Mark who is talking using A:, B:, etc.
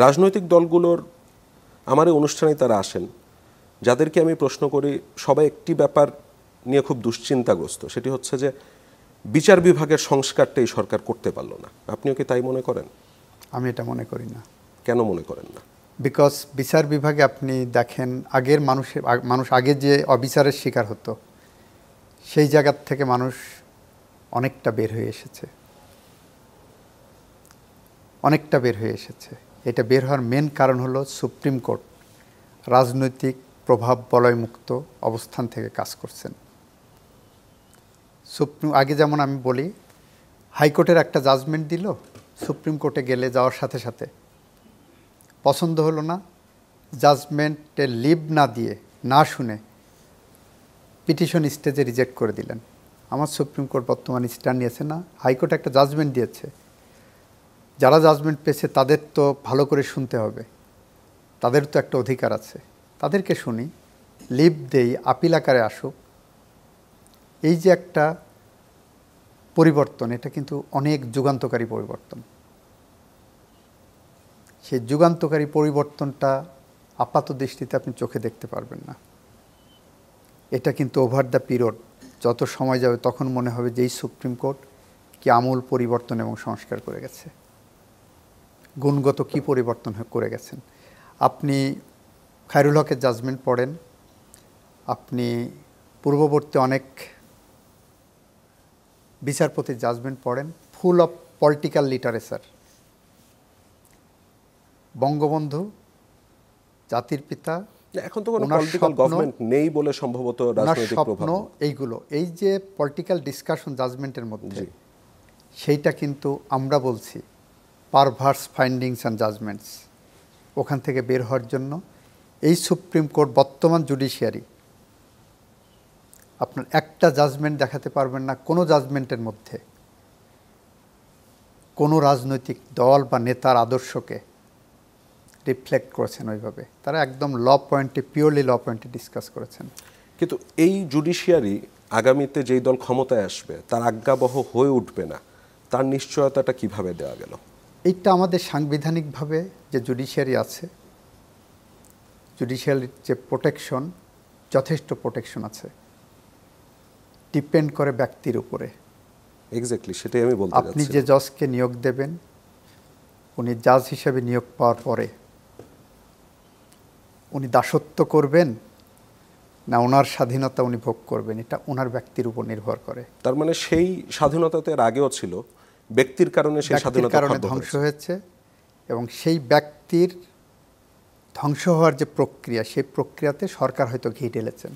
A: রাজনৈতিক দলগুলোর আমার এই অনুষ্ঠানে তারা আসেন, যাদেরকে আমি প্রশ্ন করি সবাই একটি ব্যাপার নিয়ে খুব দুশ্চিন্তাগ্রস্ত, সেটি হচ্ছে যে বিচার বিভাগের সংস্কারটা এই সরকার করতে পারলো না। আপনিও কি তাই মনে করেন?
B: আমি এটা মনে করি না।
A: কেন মনে করেন না?
B: বিকজ বিচার বিভাগে আপনি দেখেন আগের মানুষ আগে যে অবিচারের শিকার হতো সেই জায়গার থেকে মানুষ অনেকটা বের হয়ে এসেছে, অনেকটা বের হয়ে এসেছে। এটা বের হওয়ার মেন কারণ হলো সুপ্রিম কোর্ট রাজনৈতিক প্রভাব বলয়মুক্ত অবস্থান থেকে কাজ করছেন। আগে যেমন আমি বলি, হাইকোর্টের একটা জাজমেন্ট দিল, সুপ্রিম কোর্টে গেলে যাওয়ার সাথে সাথে পছন্দ হলো না, জাজমেন্টে লিভ না দিয়ে না শুনে পিটিশন স্টেজে রিজেক্ট করে দিলেন। আমার সুপ্রিম কোর্ট বর্তমানে স্ট্যান্ড নিয়েছে না, হাইকোর্ট একটা জাজমেন্ট দিয়েছে, যারা জাজমেন্ট পেয়েছে তাদের তো ভালো করে শুনতে হবে, তাদের তো একটা অধিকার আছে, তাদেরকে শুনি, লিভ দেই, আপিল আকারে আসুক। এই যে একটা পরিবর্তন, এটা কিন্তু অনেক যুগান্তকারী পরিবর্তন। সেই যুগান্তকারী পরিবর্তনটা আপাত দৃষ্টিতে আপনি চোখে দেখতে পারবেন না। এটা কিন্তু ওভার দ্য পিরিয়ড যত সময় যাবে তখন মনে হবে যে এই সুপ্রিম কোর্ট কি আমূল পরিবর্তন এবং সংস্কার করে গেছে, গুণগত কি পরিবর্তন করে গেছেন। আপনি খায়রুল হকের জাজমেন্ট পড়েন, আপনি পূর্ববর্তী অনেক বিচারপতির জাজমেন্ট পড়েন, full of political literature. Bangabandhu জাতির পিতা,
A: এখন তো কোনো পলিটিক্যাল গভর্নমেন্ট নেই বলে সম্ভবত রাজনৈতিক প্রভাব,
B: এইগুলো এই যে পলিটিক্যাল ডিসকাশন জাজমেন্টের মধ্যে, সেইটা কিন্তু আমরা বলছি পারভার্স ফাইন্ডিংস অ্যান্ড জাজমেন্টস। ওখান থেকে বের হওয়ার জন্য এই সুপ্রিম কোর্ট বর্তমান জুডিশিয়ারি আপনার একটা জাজমেন্ট দেখাতে পারবেন না কোনো জাজমেন্টের মধ্যে কোনো রাজনৈতিক দল বা নেতার আদর্শকে রিফ্লেক্ট করেছেন ওইভাবে। তারা একদম ল পয়েন্টে, পিওরলি ল পয়েন্টে ডিসকাস করেছেন।
A: কিন্তু এই জুডিশিয়ারি আগামীতে যেই দল ক্ষমতায় আসবে তার আজ্ঞাবহ হয়ে উঠবে না, তার নিশ্চয়তাটা কিভাবে দেওয়া গেল?
B: এইটা আমাদের সাংবিধানিকভাবে যে জুডিশিয়ারি আছে, জুডিশিয়ারির যে প্রোটেকশন, যথেষ্ট প্রোটেকশন আছে, ডিপেন্ড করে ব্যক্তির উপরে।
A: এক্স্যাক্টলি, সেটাই আমি বলতে
B: আপনি যে জজকে নিয়োগ দেবেন, উনি জাজ হিসেবে নিয়োগ পাওয়ার পরে উনি দাসত্ব করবেন না ওনার স্বাধীনতা উনি ভোগ করবেন, এটা ওনার ব্যক্তির উপর নির্ভর করে।
A: তার মানে সেই স্বাধীনতাতে আগেও ছিল, ব্যক্তির কারণে সেই স্বাধীনতা
B: ধ্বংস হয়েছে, এবং সেই ব্যক্তির ধ্বংস হওয়ার যে প্রক্রিয়া, সেই প্রক্রিয়াতে সরকার হয়তো ঘি ঢেলেছেন।